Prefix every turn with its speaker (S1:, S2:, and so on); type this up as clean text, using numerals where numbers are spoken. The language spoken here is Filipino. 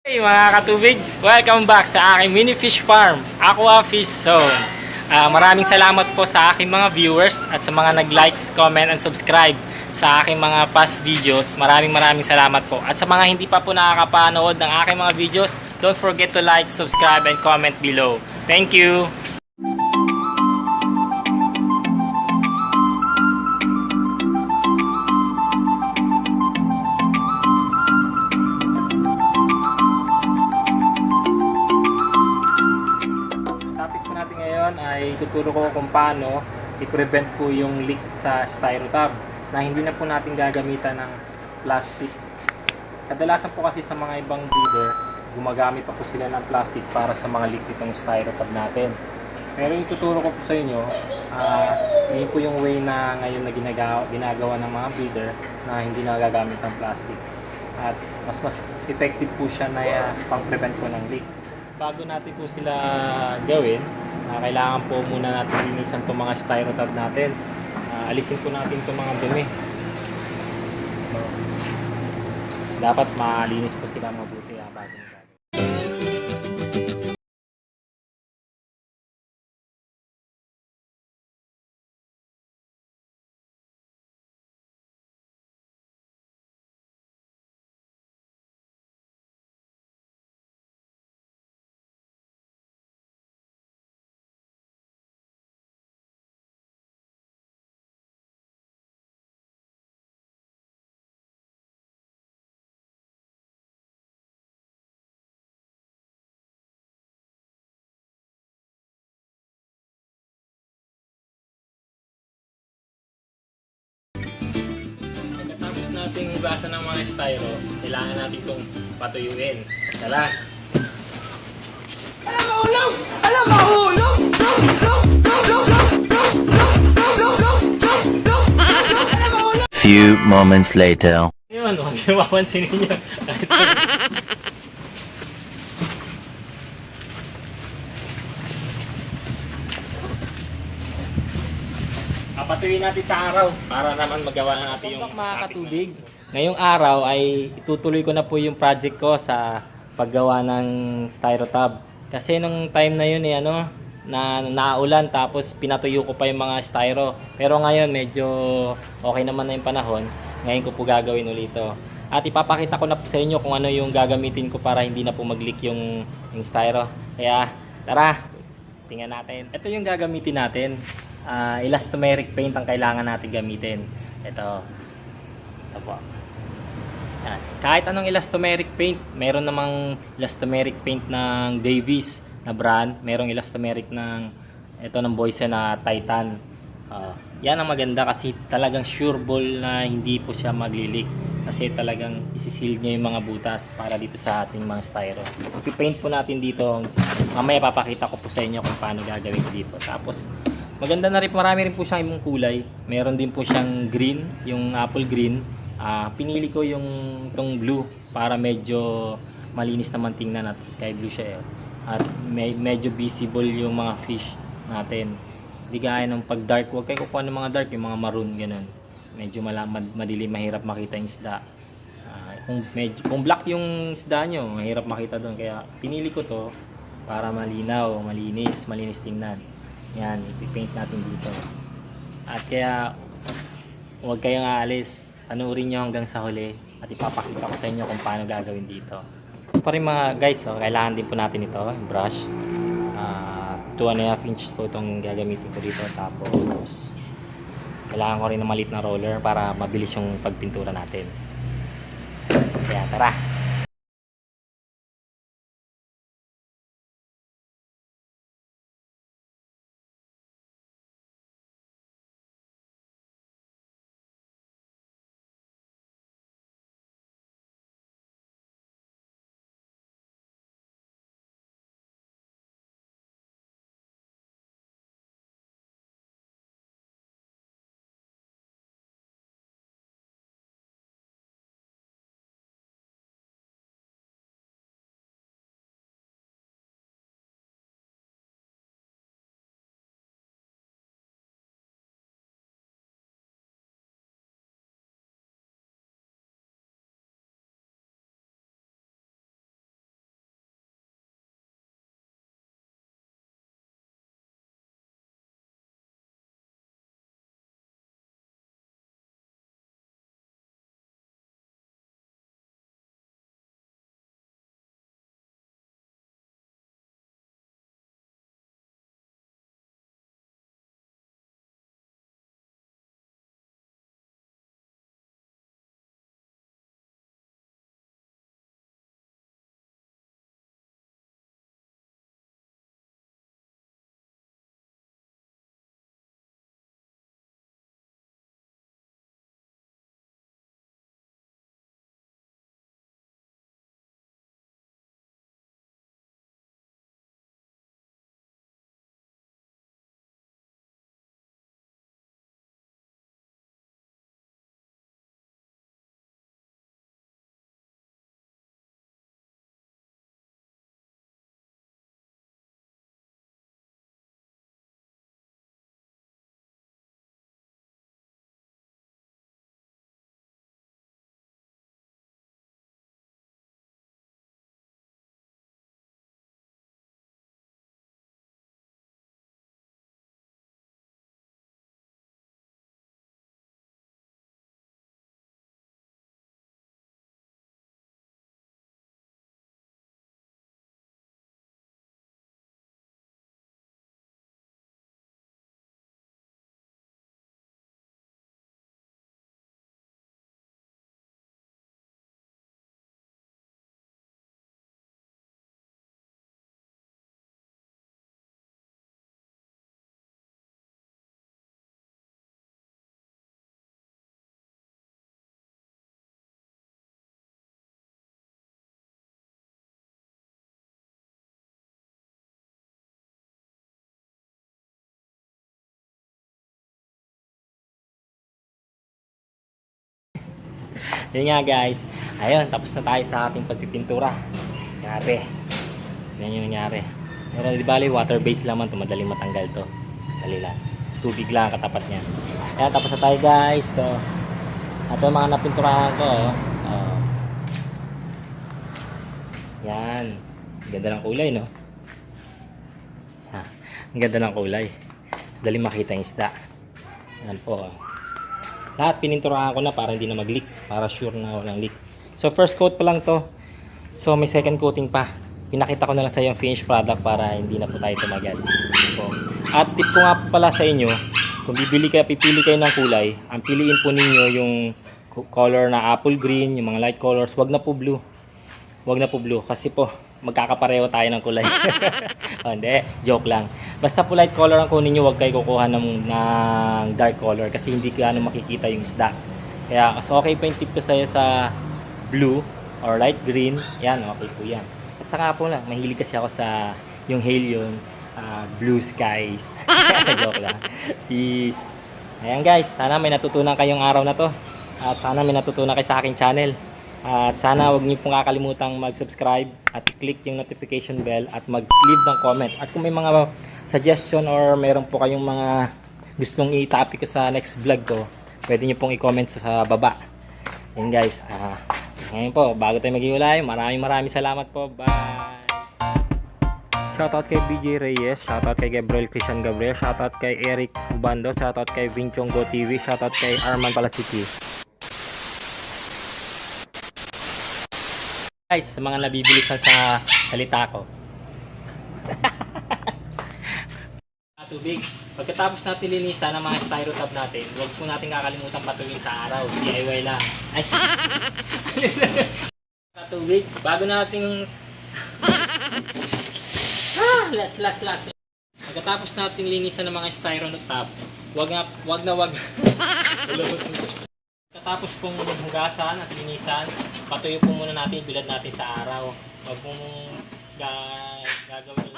S1: Hey mga katubig, welcome back sa aking mini fish farm, Aqua Fish Zone. Maraming salamat po sa aking mga viewers at sa mga nag-likes, comment, and subscribe sa aking mga past videos. Maraming salamat po. At sa mga hindi pa po nakakapanood ng aking mga videos, don't forget to like, subscribe, and comment below. Thank you! Topic po natin ngayon ay tuturo ko kung paano i-prevent po yung leak sa styrotab na hindi na po natin gagamitan ng plastic. Kadalasan po kasi sa mga ibang breeder, gumagamit pa po sila ng plastic para sa mga leak nitong styrotab natin. Pero yung tuturo ko po sa inyo, yun po yung way na ngayon na ginagawa ng mga breeder na hindi na gagamit ng plastic. At mas effective po siya na pang-prevent po ng leak. Bago natin po sila gawin, kailangan po muna natin linisan itong mga styrotab natin. Alisin po natin itong mga dumi. Dapat malinis po sila mabuti bago nyo gagawin. Pagkatapos nating hugasan ng mga styro, kailangan natin itong patuyuin. Tara!
S2: Alam mahulog! Alam mahulog!
S3: Few moments later.
S1: Yun, huwag niyo mapansinin niyo. Papatuloy natin sa araw para naman magawa na natin yung mga katubig. Ngayong araw ay itutuloy ko na po yung project ko sa paggawa ng styrotab. Kasi nung time na yun na naulan tapos pinatuyo ko pa yung mga styro. Pero ngayon medyo okay naman na yung panahon. Ngayon ko po gagawin ulit ito. At ipapakita ko na po sa inyo kung ano yung gagamitin ko para hindi na po mag-leak yung styro. Kaya tara, tingnan natin. Ito yung gagamitin natin. Elastomeric paint ang kailangan natin gamitin. Ito po. Yan. Kahit anong elastomeric paint, meron namang elastomeric paint ng Davies na brand, merong elastomeric ng Boysen na Titan. Yan ang maganda kasi talagang sure ball na hindi po siya magli-leak kasi talagang isisil niya yung mga butas para dito sa ating mga styro. Ipi-paint po natin dito. Mamaya papakita ko po sa inyo kung paano gagawin ko dito. Tapos maganda na rin, marami rin po siyang ibang kulay. Meron din po siyang green, yung apple green. Pinili ko yung itong blue para medyo malinis naman tingnan at sky blue siya. At medyo visible yung mga fish natin. Hindi gaya ng pag dark, huwag kayo kukuha ng mga dark, yung mga maroon ganun. Medyo madilim, mahirap makita yung isda. Kung black yung isda nyo, mahirap makita doon. Kaya pinili ko to para malinaw, malinis tingnan. Yan, ipipaint natin dito. At kaya huwag kayong aalis, panoorin nyo hanggang sa huli at ipapakita ko sa inyo kung paano gagawin dito. Pa rin mga guys, kailangan din po natin ito, yung brush. 2.5 inch po itong gagamitin ko dito. Tapos kailangan ko rin ng maliit na roller para mabilis yung pagpintura natin. Kaya tara! Yun nga guys. Ayun, tapos na tayo sa ating pagpipintura. Grabe. Yan yung nangyari. Pero di bali, water base naman to. Madaling matanggal to. Dali lang. Tubig lang katapat niya. Ayan, tapos na tayo guys. So, ito yung mga napinturahan ko. Oh. Yan. Ganda ng kulay, no? Ha, ang ganda ng kulay. Dali makita yung isda. Yan po. Lahat pininturahan ko na para hindi na mag-leak. Para sure na walang leak. So, first coat pa lang to. So, may second coating pa. Pinakita ko na lang sa iyo yung finished product para hindi na po tayo tumagal. So, at tip ko nga po pala sa inyo, kung pipili kayo ng kulay, ang piliin po ninyo yung color na apple green, yung mga light colors, wag na po blue. Wag na po blue kasi po magkakapareho tayo ng kulay. Oh, hindi, joke lang. Basta po light color ang kunin niyo, wag kayo kukuha ng dark color kasi hindi gaano makikita yung isda. Kaya mas okay pa yung tip ko sa iyo sa blue or light green. Yan, okay po yan. At saka po lang, mahilig kasi ako sa yung Halion blue skies. Joke lang. Peace. Ayan guys, sana may natutunan kayong araw na to. At sana may natutunan kayo sa aking channel. At sana huwag niyo pong kakalimutang mag-subscribe at click yung notification bell at mag-leave ng comment. At kung may mga suggestion or meron po kayong mga gustong i-topic ko sa next vlog ko, pwede niyo pong i-comment sa baba. Ayan guys, ngayon po, bago tayo maghiwalay, maraming salamat po. Bye! Shoutout kay BJ Reyes, shoutout kay Gabriel Christian Gabriel, shoutout kay Eric Ubando, shoutout kay Vinchong Go TV, shoutout kay Arman Palasiti. Guys, sa mga nabibilisan sa salita ko. Tubig. Pagkatapos natin linisan ang mga styro tab natin, huwag po natin kakalimutan patuloy sa araw. DIY lang. Ay. Tubig. Bago natin last. Pagkatapos natin linisan ng mga styro tab, wag na. Pagkatapos pong hugasan at linisan, patuyo po muna natin, bilad natin sa araw. Wag pong gagawin